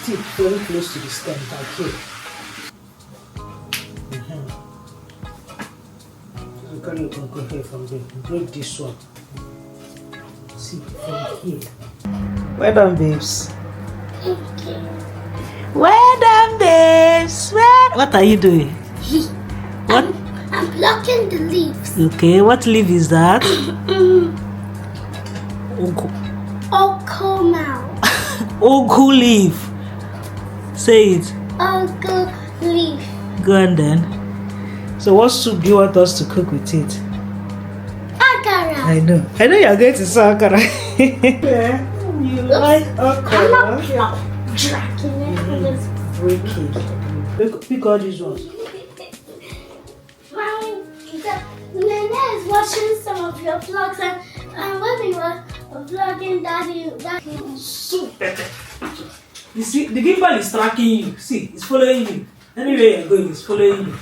See, very close to the stem, like here. You carry your uncle here from there. Break this one. See, from here. Well done, babes. Okay. Well done, babes. What are you doing? What? I'm plucking the leaves. Okay, what leaf is that? Oko now. Ogu leaf. Say it. Oko leaf. Go on then. So what soup do you want us to cook with it? Akara. I know you're going to say akara. Yeah, you like akara? I'm not dragging it. I'm just Break it. Pick all these ones. Nana is watching some of your vlogs, and when we were vlogging, Daddy. Super. You see, the gimbal is tracking you. See, it's following you. Anywhere you're going, it's following you.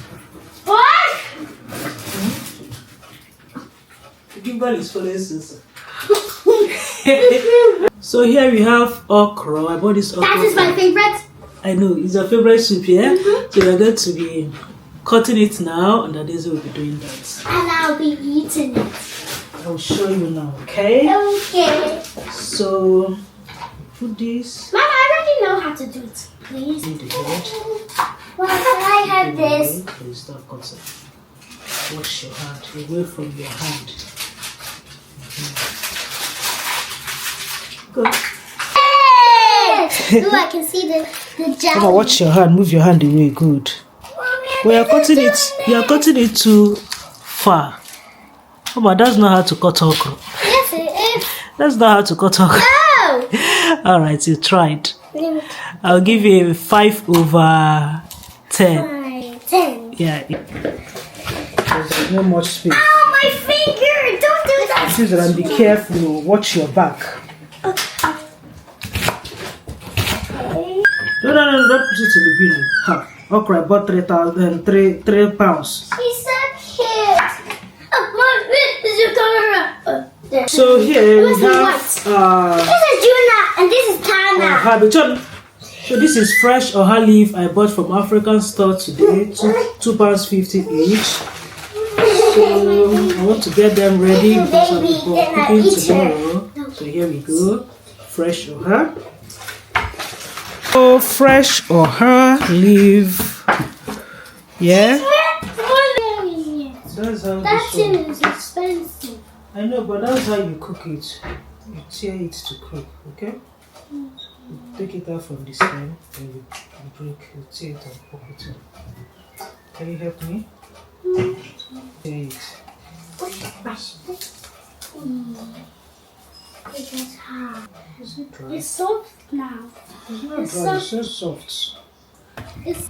What? The gimbal is following Susan. So here we have okra. I bought this okra. That is my favorite. I know, it's your favorite soup, yeah? So we're going to be cutting it now, and Adeze will be doing that. And I'll be eating it. I'll show you now, okay? Okay. So, put this. Mama, I already know how to do it. Please. In the head. Well, I have this. Please stop cutting. Wash your hand, away from your hand. Good. Hey! Ooh, I can see the jelly. Mama, watch your hand, move your hand away, good. We are cutting it. You are cutting it too far. Oh, but that's not how to cut okra. Yes, it is. That's not how to cut okra. Oh! All right, you tried. I'll give you a 5/10. 10. Yeah. There's no much space. Oh, my finger! Don't do that. Susan, be careful. Watch your back. No, don't put it in the bin. Ha. Okra, I bought 3 pounds. She's so cute. Oh, Mom, this is your camera. There. So here we have This is Juna and this is Tana. So this is fresh oha leaf I bought from African store today, £2.50 each. So I want to get them ready because I'll be cooking tomorrow. So here we go, fresh oha. So fresh oha leaf, yeah. That's how That this one. is expensive. I know, but that's how you cook it. You tear it to cook, okay? You take it out from the stem, then you break, you tear it and pop it in. Can you help me? Tear it. It's hard. Is it dry? It's soft now. It's not It's dry, it's soft. so soft. It's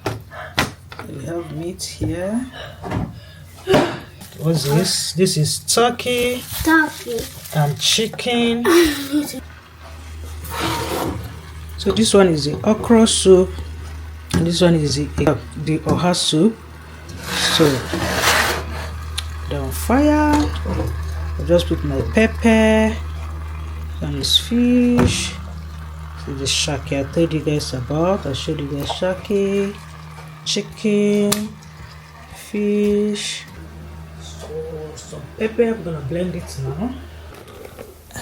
We have meat here. What's this? This is turkey toffee. and chicken. So this one is the okra soup, and this one is the oha soup. So down fire. I just put my pepper and this fish. So the shake I told you guys about. I showed you guys shake, chicken, fish. So some pepper. I'm gonna blend it now.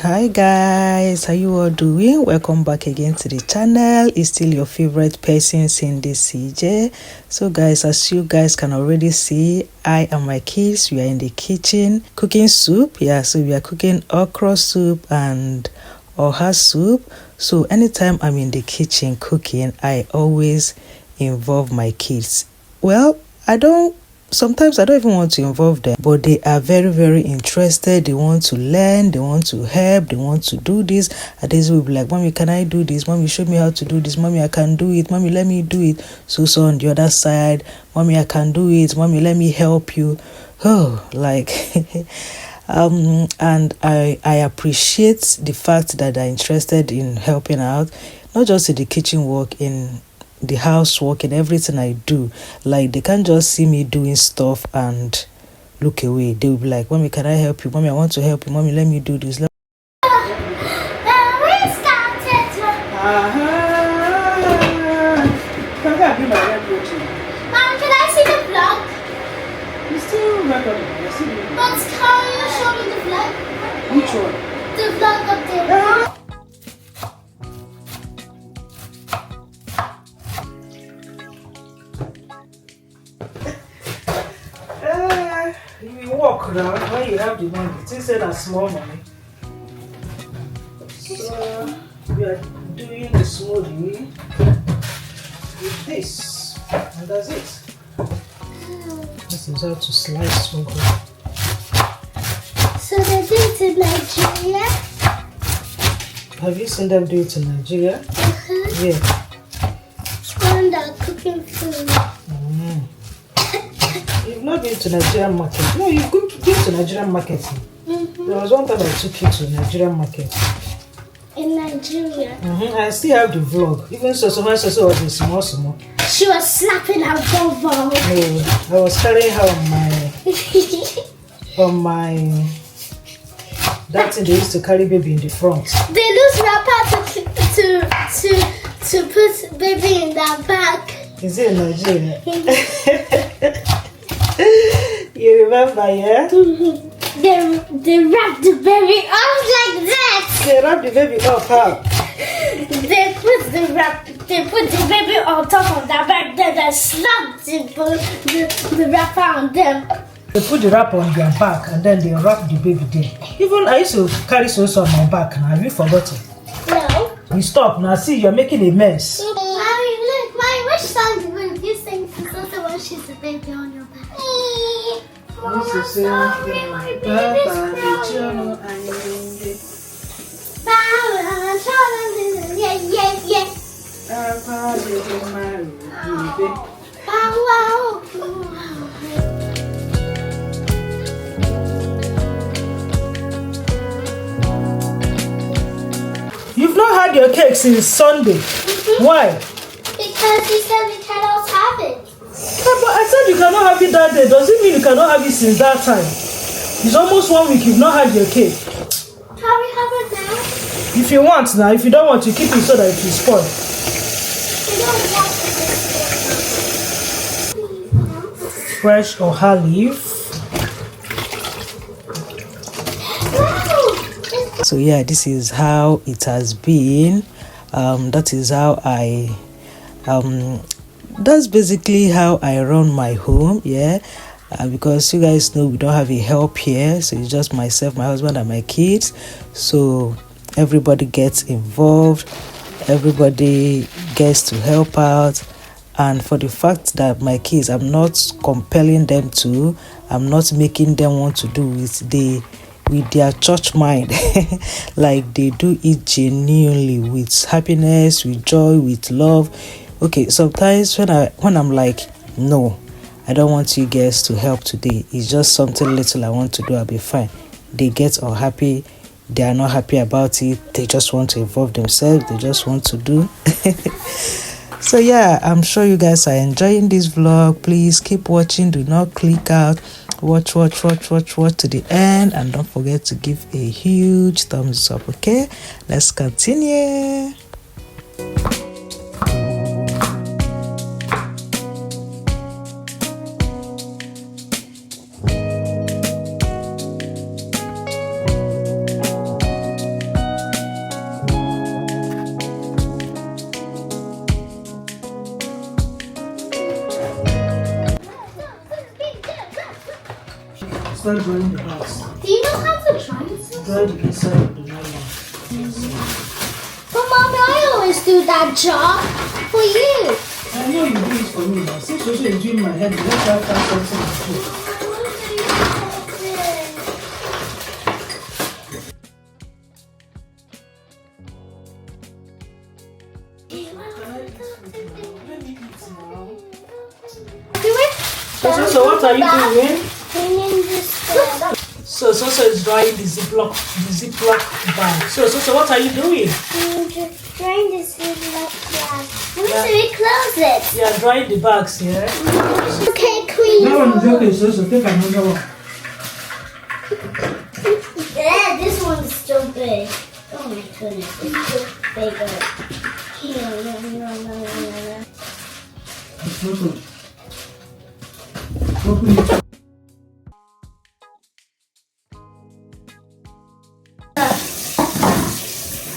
Hi guys, how you all doing? Welcome back again to the channel. It's still your favorite person, Cindy CJ. So guys, as you guys can already see, I and my kids, we are in the kitchen cooking soup. Yeah, so we are cooking okra soup and oha soup. So anytime I'm in the kitchen cooking, I always involve my kids. Well, sometimes I don't even want to involve them, but they are very, very interested. They want to learn, they want to help, they want to do this. And they will be like, Mommy, can I do this? Mommy, show me how to do this. Mommy, I can do it. Mommy, let me do it. So on the other side, Mommy, I can do it. Mommy, let me help you. Oh, like and I appreciate the fact that they're interested in helping out, not just in the kitchen work, in the housework and everything I do. Like, they can't just see me doing stuff and look away. They will be like, Mommy, can I help you? Mommy, I want to help you. Mommy, let me do this. Which one? The vlog update. You will walk now when you have the money. It's instead of small money. So we are doing the smoothie with this, and that's it. This is how to slice smoothie. So they do it in Nigeria? Have you seen them do it in Nigeria? Yeah. When they're cooking food. You've not been to Nigerian market. No, you've been to Nigerian market. There was one time I took you to Nigerian market. In Nigeria? I still have the vlog. Even so was a small. She was slapping her bobo. No, I was carrying her on my that thing they used to carry baby in the front. They lose wrapper to put baby in their back. Is it in Nigeria? You remember, yeah? They wrap the baby up like that. They wrap the baby up how? They put the baby on top of their back, then they slap the wrapper on them. They put the wrapper on their back and then they wrap the baby there. Even I used to carry so on my back now. Have you forgotten? No. You stop now. See, you're making a mess. Mommy, look, which song will you sing to Sosa when she's a baby on your back? Mama, sorry, my baby's crying. Yeah. You've not had your cake since Sunday. Why? Because you said we cannot have it. Yeah, but I said you cannot have it that day. Does it mean you cannot have it since that time? It's almost 1 week you've not had your cake. Can we have it now? If you want now, if you don't want, you keep it so that it will spoil. We don't want it. Fresh or leaf. So yeah, this is how it has been. That is how that's basically how I run my home. Yeah, because you guys know we don't have a help here, so it's just myself, my husband, and my kids. So everybody gets involved, everybody gets to help out. And for the fact that my kids, I'm not compelling them to, I'm not making them want to do it, with their church mind, like they do it genuinely, with happiness, with joy, with love. Okay, sometimes when I'm like, no, I don't want you guys to help today, it's just something little I want to do, I'll be fine. They get unhappy, they are not happy about it, they just want to involve themselves, they just want to do. So yeah, I'm sure you guys are enjoying this vlog. Please keep watching, do not click out. Watch to the end, and don't forget to give a huge thumbs up. Okay, let's continue. Start drawing the box. Do you know how to try this? Draw the inside of the nylon. But mommy, I always do that job for you. I know you do it for me now. Since you're doing my head, let's have something to do. So what are you doing? So is drying the Ziploc bag. So what are you doing? I'm just drying the Ziploc bag. Let me close it. Yeah, drying the bags, yeah? Okay, Queen. That one is okay, so take another one. Yeah, this one's still big. Oh my goodness, it's still bigger. No.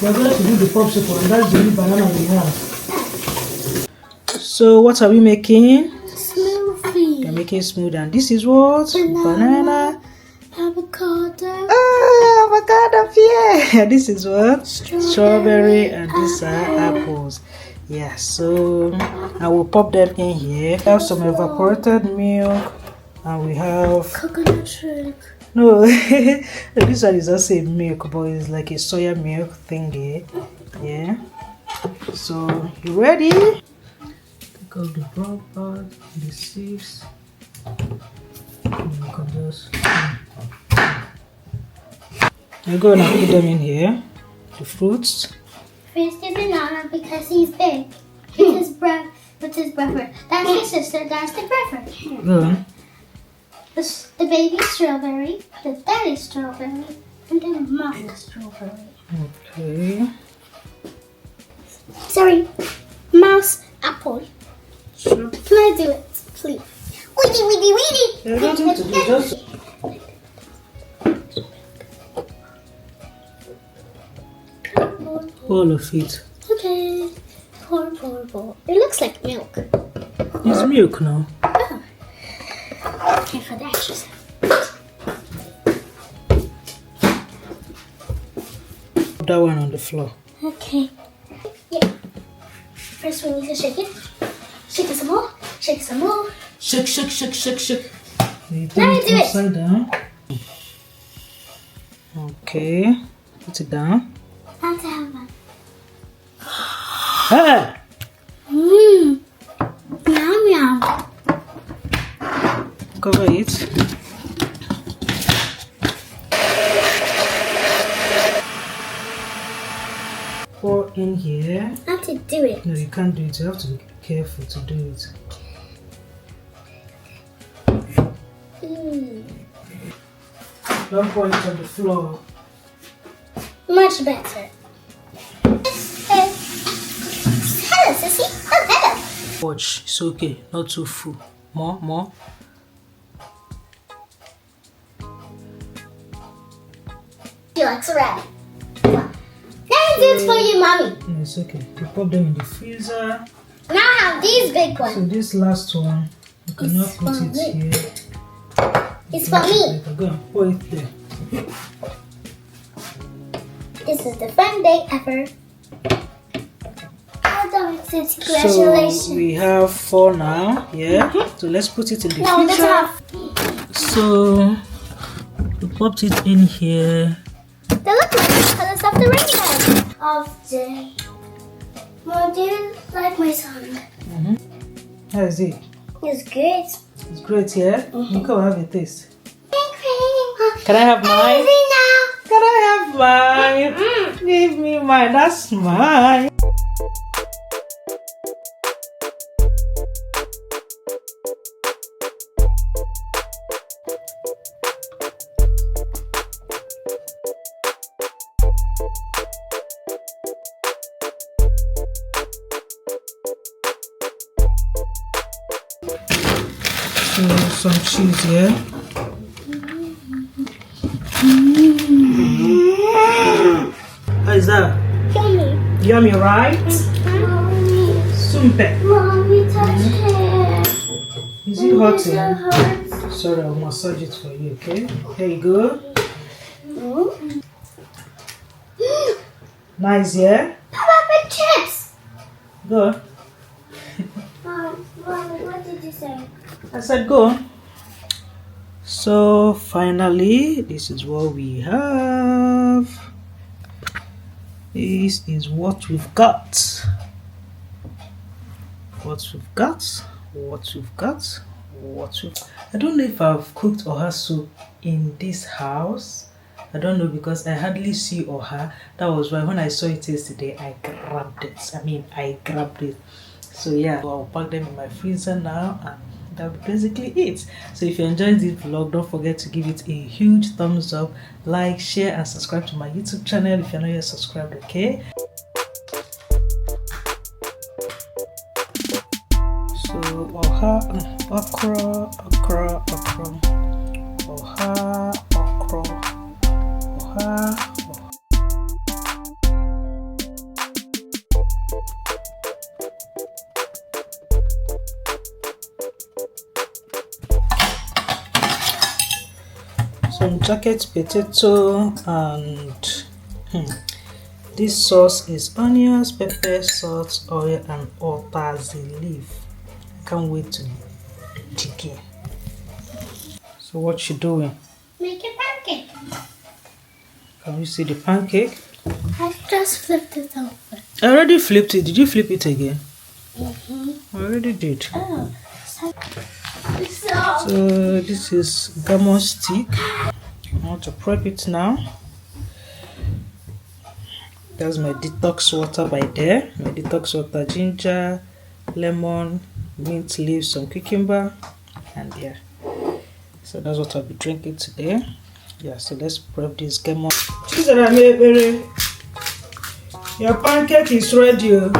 We're going to do the popsicle, and that's the only banana we have. So what are we making? Smoothie. We're making smoothie, and this is what? Banana. Avocado. Avocado, yeah. This is what? Strawberry, and these are apples. Yeah, so I will pop them in here. We have some evaporated milk, and we have Coconut drink. no. This one is also a milk, but it's like a soya milk thingy. Yeah. So you ready? Take out the brown part, the seeds. And you can just. I'm going to put them in here. The fruits. First is banana because he's big. With his brother. That's his sister. That's the brother. Good. The baby strawberry. The daddy strawberry. And then mom strawberry. Okay. Sorry. Mouse apple. Sure. Can I do it, please? Weedy, weedy, weedy. Yeah, don't have to do just. All of it. Okay. Pour. It looks like milk. It's milk now. Oh. Okay, for the extras. Put that one on the floor. Okay. Yeah. First we need to shake it. Shake it some more. Shake some more. Shake. You Now I do it. upside down. Okay. Put it down. Now to have one. Hey! Mmm. Yum. Cover it. Pour in here. How to do it? No, you can't do it. You have to be careful to do it. Don't pour it on the floor. Much better. Hello, Sissy. Oh, hello. Watch. It's okay. Not too full. More. She likes a rabbit. Now I do it for you, Mommy. No, it's okay. You pop them in the freezer. Now I have these big So ones. this last one, you cannot put for it me. here. It's for me. Go and pour it there. This is the fun day ever. Well done, Sissy. Congratulations. So we have 4 now. Yeah. So let's put it in the No, that's freezer. enough. So we popped it in here. They look like the colors of the rainbow. Of day. Mom, do you like my song? How is it? It's good. It's great, yeah? You come have a taste. Can Can I have mine? now? Can I have mine? Give me mine. That's mine. So some cheese here. How is that? Yummy. Yummy, right? Mommy. Super. Mommy, touch it. Is it hot It here? hurts. Sorry, I'll massage it for you, okay? Here you go. Nice, yeah? Papa, big chips. Go. Mommy, what did you say? I said go. So finally, this is what we have. This is what we've got. I don't know if I've cooked oha soup in this house. I don't know because I hardly see oha. That was why when I saw it yesterday, I grabbed it. So yeah, I'll pack them in my freezer now, and that's basically it. So if you enjoyed this vlog, don't forget to give it a huge thumbs up, like, share, and subscribe to my YouTube channel if you're not yet subscribed, okay? So oha, okra, oha, okra, oha. jacket potato, and this sauce is onions, pepper, salt, oil, and basil leaf. I can't wait to dig in. So what you doing? Make a pancake. Can you see the pancake? I just flipped it over. I already flipped it. Did you flip it again? Mm-hmm. I already did. Oh. So this is gammon stick. I want to prep it now. That's my detox water by there. My detox water: ginger, lemon, mint leaves, some cucumber, and yeah. So that's what I'll be drinking today. Yeah, so let's prep this gammon. Your pancake is ready.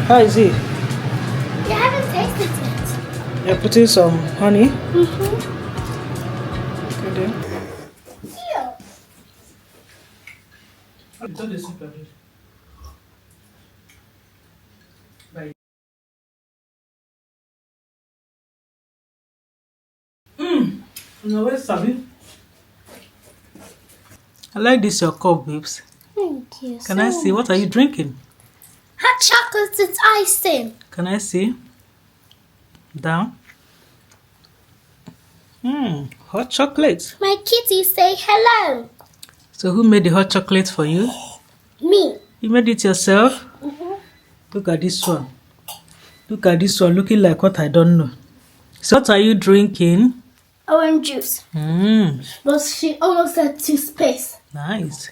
How is it? You haven't tasted it. You're putting some honey? Mm-hmm. Okay then. No, where's Sabi? I like this your cup, babes. Thank you. Can I see? What are you drinking? Hot chocolate with icing. Can I see? Down. Hot chocolate. My kitty say hello. So who made the hot chocolate for you? Me. You made it yourself? Mm-hmm. Look at this one. Look at this one, looking like what I don't know. So what are you drinking? Orange juice. But she almost said to space. Nice.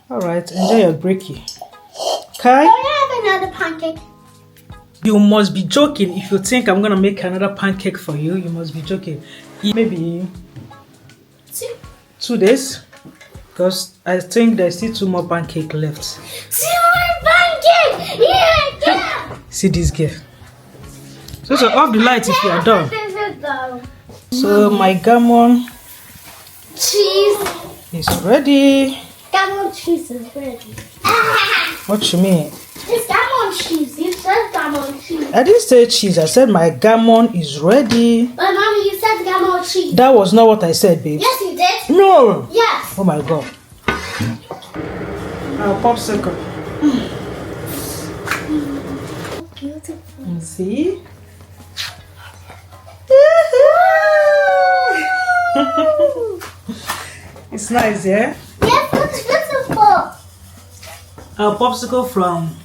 Alright, enjoy your breaky. Kai? I have another pancake. You must be joking. If you think I'm gonna make another pancake for you, you must be joking. Maybe 2 days, because I think there's still 2 more pancake left. 2 more pancake! Yeah! See this girl. So off the light if you are done. So my gammon cheese is ready. Gammon cheese is ready. What you mean? It's gammon cheese. You said gammon cheese. I didn't say cheese. I said my gammon is ready. But mommy, you said gammon cheese. That was not what I said, babe. Yes, you did. No. Yes. Oh my god. Our popsicle. Beautiful. See? It's nice, yeah? Yes, it's beautiful. Our popsicle from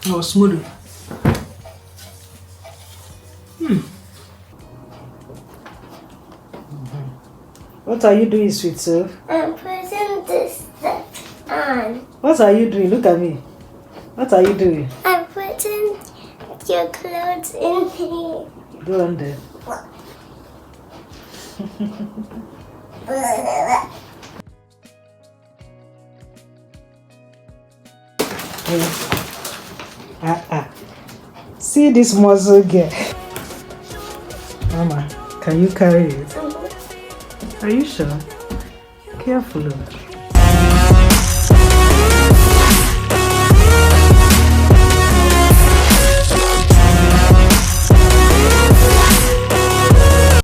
our smoothie. What are you doing, sweet self? I'm putting this stuff on. What are you doing? Look at me. What are you doing? I'm putting your clothes in here. Go on there. See this muscle girl. Mama, can you carry it? Are you sure? Careful.